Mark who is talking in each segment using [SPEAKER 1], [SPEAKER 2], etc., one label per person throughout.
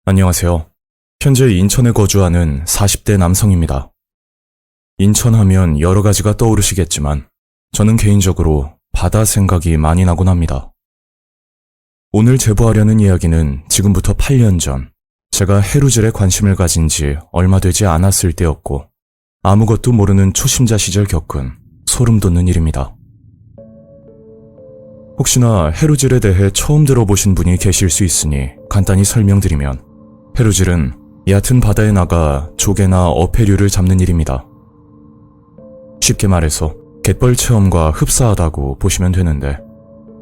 [SPEAKER 1] 안녕하세요. 현재 인천에 거주하는 40대 남성입니다. 인천하면 여러 가지가 떠오르시겠지만 저는 개인적으로 바다 생각이 많이 나곤 합니다. 오늘 제보하려는 이야기는 지금부터 8년 전 제가 해루질에 관심을 가진 지 얼마 되지 않았을 때였고 아무것도 모르는 초심자 시절 겪은 소름 돋는 일입니다. 혹시나 해루질에 대해 처음 들어보신 분이 계실 수 있으니 간단히 설명드리면 해루질은 얕은 바다에 나가 조개나 어패류를 잡는 일입니다. 쉽게 말해서 갯벌 체험과 흡사하다고 보시면 되는데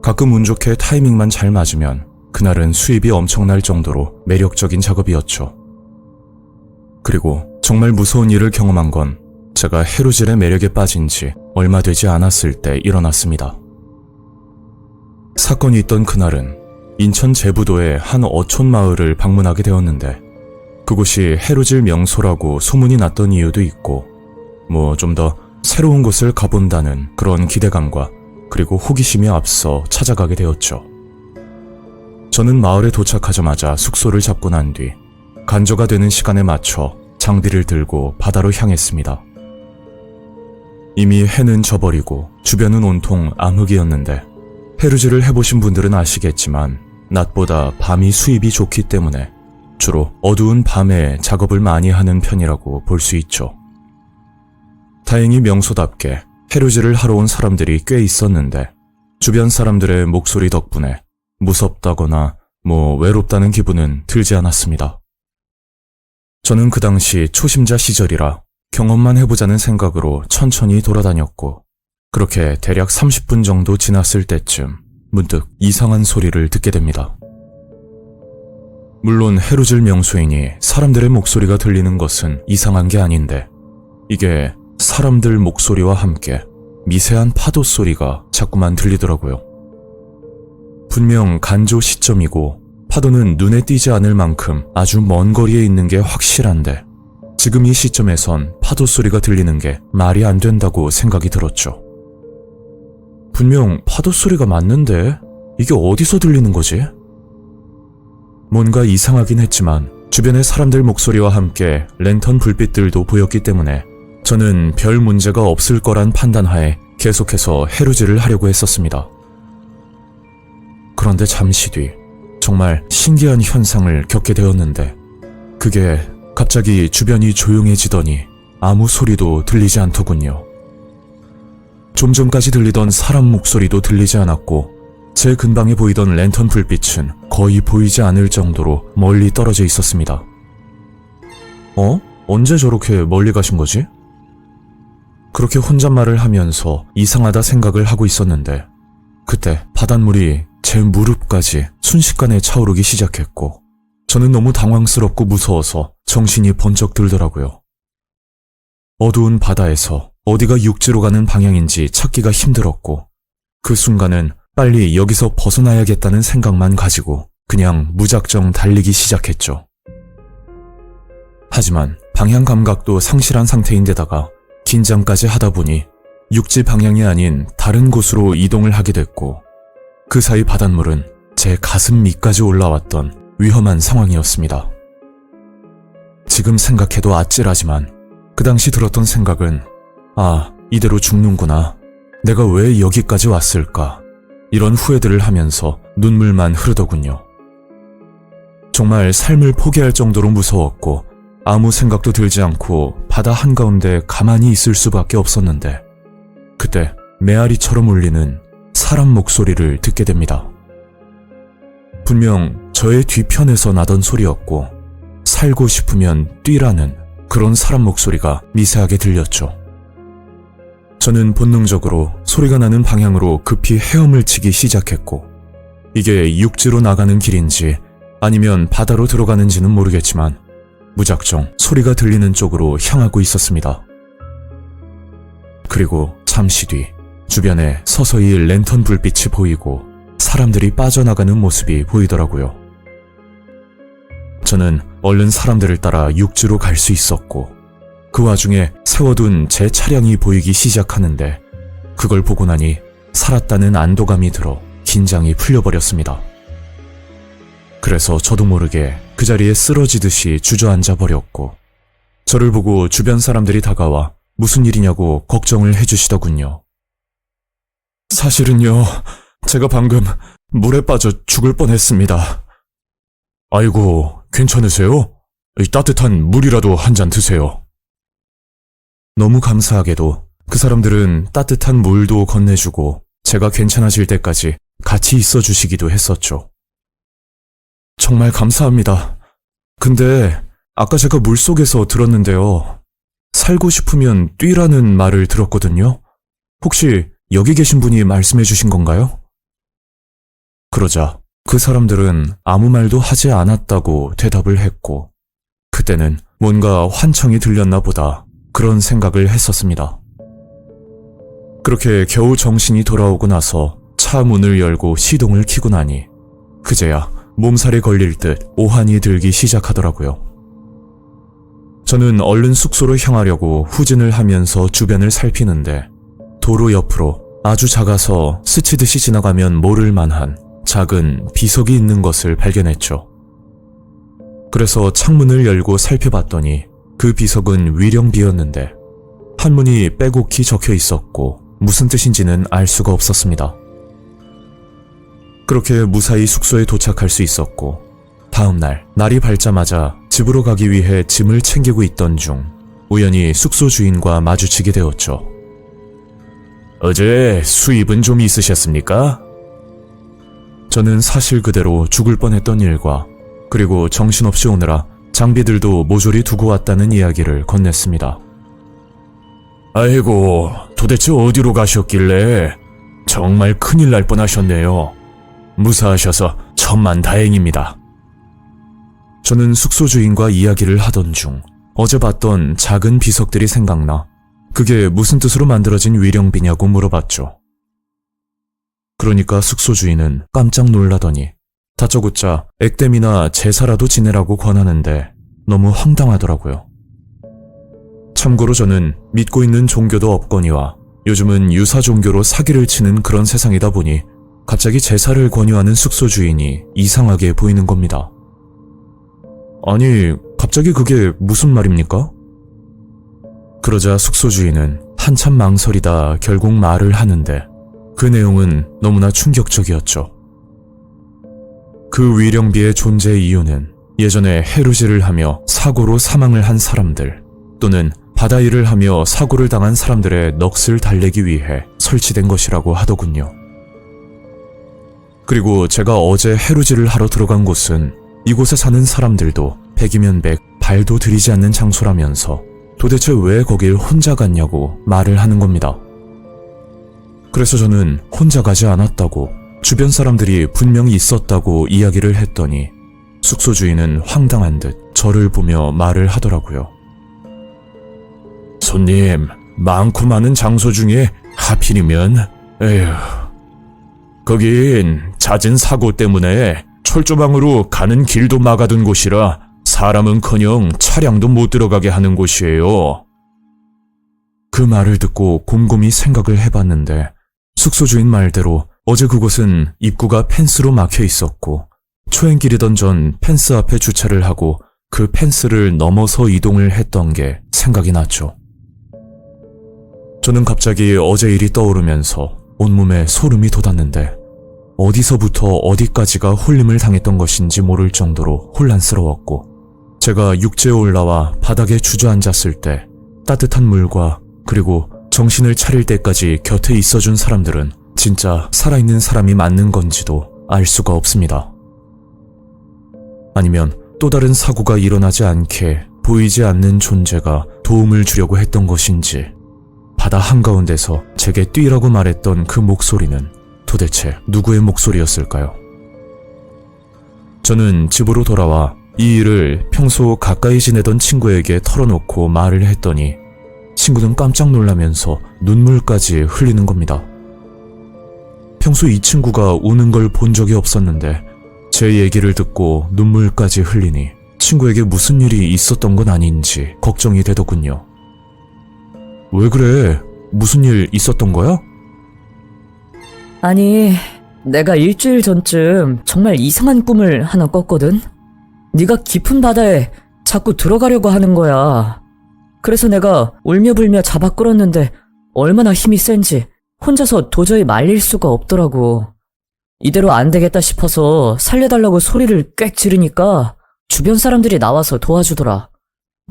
[SPEAKER 1] 가끔 운 좋게 타이밍만 잘 맞으면 그날은 수입이 엄청날 정도로 매력적인 작업이었죠. 그리고 정말 무서운 일을 경험한 건 제가 해루질의 매력에 빠진 지 얼마 되지 않았을 때 일어났습니다. 사건이 있던 그날은 인천 제부도의 한 어촌 마을을 방문하게 되었는데 그곳이 해루질 명소라고 소문이 났던 이유도 있고 좀 더 새로운 곳을 가본다는 그런 기대감과 그리고 호기심이 앞서 찾아가게 되었죠. 저는 마을에 도착하자마자 숙소를 잡고 난 뒤 간조가 되는 시간에 맞춰 장비를 들고 바다로 향했습니다. 이미 해는 져버리고 주변은 온통 암흑이었는데 해루질을 해보신 분들은 아시겠지만 낮보다 밤이 수입이 좋기 때문에 주로 어두운 밤에 작업을 많이 하는 편이라고 볼 수 있죠. 다행히 명소답게 해루질을 하러 온 사람들이 꽤 있었는데 주변 사람들의 목소리 덕분에 무섭다거나 외롭다는 기분은 들지 않았습니다. 저는 그 당시 초심자 시절이라 경험만 해보자는 생각으로 천천히 돌아다녔고 그렇게 대략 30분 정도 지났을 때쯤 문득 이상한 소리를 듣게 됩니다. 물론 해루질 명소이니 사람들의 목소리가 들리는 것은 이상한 게 아닌데 이게 사람들 목소리와 함께 미세한 파도 소리가 자꾸만 들리더라고요. 분명 간조 시점이고 파도는 눈에 띄지 않을 만큼 아주 먼 거리에 있는 게 확실한데 지금 이 시점에선 파도 소리가 들리는 게 말이 안 된다고 생각이 들었죠. 분명 파도 소리가 맞는데 이게 어디서 들리는 거지? 뭔가 이상하긴 했지만 주변의 사람들 목소리와 함께 랜턴 불빛들도 보였기 때문에 저는 별 문제가 없을 거란 판단하에 계속해서 해루질을 하려고 했었습니다. 그런데 잠시 뒤 정말 신기한 현상을 겪게 되었는데 그게 갑자기 주변이 조용해지더니 아무 소리도 들리지 않더군요. 좀 전까지 들리던 사람 목소리도 들리지 않았고 제 근방에 보이던 랜턴 불빛은 거의 보이지 않을 정도로 멀리 떨어져 있었습니다. 언제 저렇게 멀리 가신 거지? 그렇게 혼잣말을 하면서 이상하다 생각을 하고 있었는데 그때 바닷물이 제 무릎까지 순식간에 차오르기 시작했고 저는 너무 당황스럽고 무서워서 정신이 번쩍 들더라고요. 어두운 바다에서 어디가 육지로 가는 방향인지 찾기가 힘들었고 그 순간은 빨리 여기서 벗어나야겠다는 생각만 가지고 그냥 무작정 달리기 시작했죠. 하지만 방향 감각도 상실한 상태인데다가 긴장까지 하다 보니 육지 방향이 아닌 다른 곳으로 이동을 하게 됐고 그 사이 바닷물은 제 가슴 밑까지 올라왔던 위험한 상황이었습니다. 지금 생각해도 아찔하지만 그 당시 들었던 생각은 이대로 죽는구나. 내가 왜 여기까지 왔을까? 이런 후회들을 하면서 눈물만 흐르더군요. 정말 삶을 포기할 정도로 무서웠고 아무 생각도 들지 않고 바다 한가운데 가만히 있을 수밖에 없었는데 그때 메아리처럼 울리는 사람 목소리를 듣게 됩니다. 분명 저의 뒤편에서 나던 소리였고 살고 싶으면 뛰라는 그런 사람 목소리가 미세하게 들렸죠. 저는 본능적으로 소리가 나는 방향으로 급히 헤엄을 치기 시작했고 이게 육지로 나가는 길인지 아니면 바다로 들어가는지는 모르겠지만 무작정 소리가 들리는 쪽으로 향하고 있었습니다. 그리고 잠시 뒤 주변에 서서히 랜턴 불빛이 보이고 사람들이 빠져나가는 모습이 보이더라고요. 저는 얼른 사람들을 따라 육지로 갈 수 있었고 그 와중에 세워둔 제 차량이 보이기 시작하는데 그걸 보고 나니 살았다는 안도감이 들어 긴장이 풀려버렸습니다. 그래서 저도 모르게 그 자리에 쓰러지듯이 주저앉아 버렸고, 저를 보고 주변 사람들이 다가와 무슨 일이냐고 걱정을 해주시더군요. 사실은요, 제가 방금 물에 빠져 죽을 뻔했습니다. 아이고, 괜찮으세요? 따뜻한 물이라도 한 잔 드세요. 너무 감사하게도 그 사람들은 따뜻한 물도 건네주고 제가 괜찮아질 때까지 같이 있어 주시기도 했었죠. 정말 감사합니다. 근데 아까 제가 물속에서 들었는데요. 살고 싶으면 뛰라는 말을 들었거든요. 혹시 여기 계신 분이 말씀해 주신 건가요? 그러자 그 사람들은 아무 말도 하지 않았다고 대답을 했고, 그때는 뭔가 환청이 들렸나 보다 그런 생각을 했었습니다. 그렇게 겨우 정신이 돌아오고 나서 차 문을 열고 시동을 켜고 나니 그제야 몸살이 걸릴 듯 오한이 들기 시작하더라고요. 저는 얼른 숙소로 향하려고 후진을 하면서 주변을 살피는데 도로 옆으로 아주 작아서 스치듯이 지나가면 모를 만한 작은 비석이 있는 것을 발견했죠. 그래서 창문을 열고 살펴봤더니 그 비석은 위령비였는데 한문이 빼곡히 적혀 있었고 무슨 뜻인지는 알 수가 없었습니다. 그렇게 무사히 숙소에 도착할 수 있었고, 다음날 날이 밝자마자 집으로 가기 위해 짐을 챙기고 있던 중 우연히 숙소 주인과 마주치게 되었죠. 어제 수입은 좀 있으셨습니까? 저는 사실 그대로 죽을 뻔했던 일과 그리고 정신없이 오느라 장비들도 모조리 두고 왔다는 이야기를 건넸습니다. 아이고, 도대체 어디로 가셨길래 정말 큰일 날 뻔하셨네요. 무사하셔서 천만다행입니다. 저는 숙소 주인과 이야기를 하던 중 어제 봤던 작은 비석들이 생각나 그게 무슨 뜻으로 만들어진 위령비냐고 물어봤죠. 그러니까 숙소 주인은 깜짝 놀라더니 다짜고짜 액땜이나 제사라도 지내라고 권하는데 너무 황당하더라고요. 참고로 저는 믿고 있는 종교도 없거니와 요즘은 유사 종교로 사기를 치는 그런 세상이다 보니 갑자기 제사를 권유하는 숙소 주인이 이상하게 보이는 겁니다. 아니, 갑자기 그게 무슨 말입니까? 그러자 숙소 주인은 한참 망설이다 결국 말을 하는데 그 내용은 너무나 충격적이었죠. 그 위령비의 존재 이유는 예전에 해루질을 하며 사고로 사망을 한 사람들 또는 바다 일을 하며 사고를 당한 사람들의 넋을 달래기 위해 설치된 것이라고 하더군요. 그리고 제가 어제 해루질을 하러 들어간 곳은 이곳에 사는 사람들도 100이면 100 발도 들이지 않는 장소라면서 도대체 왜 거길 혼자 갔냐고 말을 하는 겁니다. 그래서 저는 혼자 가지 않았다고, 주변 사람들이 분명히 있었다고 이야기를 했더니 숙소 주인은 황당한 듯 저를 보며 말을 하더라고요. 손님, 많고 많은 장소 중에 하필이면, 에휴, 거긴 잦은 사고 때문에 철조망으로 가는 길도 막아둔 곳이라 사람은커녕 차량도 못 들어가게 하는 곳이에요. 그 말을 듣고 곰곰이 생각을 해봤는데 숙소 주인 말대로 어제 그곳은 입구가 펜스로 막혀 있었고 초행길이던 전 펜스 앞에 주차를 하고 그 펜스를 넘어서 이동을 했던 게 생각이 났죠. 저는 갑자기 어제 일이 떠오르면서 온몸에 소름이 돋았는데 어디서부터 어디까지가 홀림을 당했던 것인지 모를 정도로 혼란스러웠고, 제가 육지에 올라와 바닥에 주저앉았을 때 따뜻한 물과 그리고 정신을 차릴 때까지 곁에 있어준 사람들은 진짜 살아있는 사람이 맞는 건지도 알 수가 없습니다. 아니면 또 다른 사고가 일어나지 않게 보이지 않는 존재가 도움을 주려고 했던 것인지, 바다 한가운데서 제게 뛰라고 말했던 그 목소리는 도대체 누구의 목소리였을까요? 저는 집으로 돌아와 이 일을 평소 가까이 지내던 친구에게 털어놓고 말을 했더니 친구는 깜짝 놀라면서 눈물까지 흘리는 겁니다. 평소 이 친구가 우는 걸 본 적이 없었는데 제 얘기를 듣고 눈물까지 흘리니 친구에게 무슨 일이 있었던 건 아닌지 걱정이 되더군요. 왜 그래? 무슨 일 있었던 거야?
[SPEAKER 2] 아니, 내가 일주일 전쯤 정말 이상한 꿈을 하나 꿨거든? 네가 깊은 바다에 자꾸 들어가려고 하는 거야. 그래서 내가 울며불며 잡아 끌었는데 얼마나 힘이 센지 혼자서 도저히 말릴 수가 없더라고. 이대로 안 되겠다 싶어서 살려달라고 소리를 꽥 지르니까 주변 사람들이 나와서 도와주더라.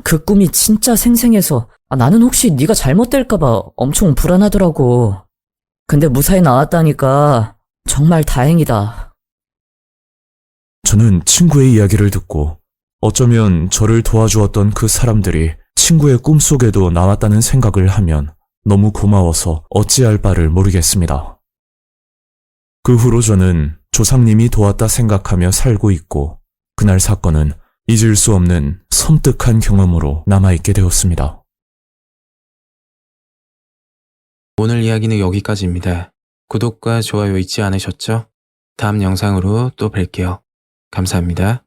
[SPEAKER 2] 그 꿈이 진짜 생생해서 나는 혹시 네가 잘못될까봐 엄청 불안하더라고. 근데 무사히 나왔다니까 정말 다행이다.
[SPEAKER 1] 저는 친구의 이야기를 듣고 어쩌면 저를 도와주었던 그 사람들이 친구의 꿈속에도 나왔다는 생각을 하면 너무 고마워서 어찌할 바를 모르겠습니다. 그 후로 저는 조상님이 도왔다 생각하며 살고 있고 그날 사건은 잊을 수 없는 섬뜩한 경험으로 남아있게 되었습니다.
[SPEAKER 3] 오늘 이야기는 여기까지입니다. 구독과 좋아요 잊지 않으셨죠? 다음 영상으로 또 뵐게요. 감사합니다.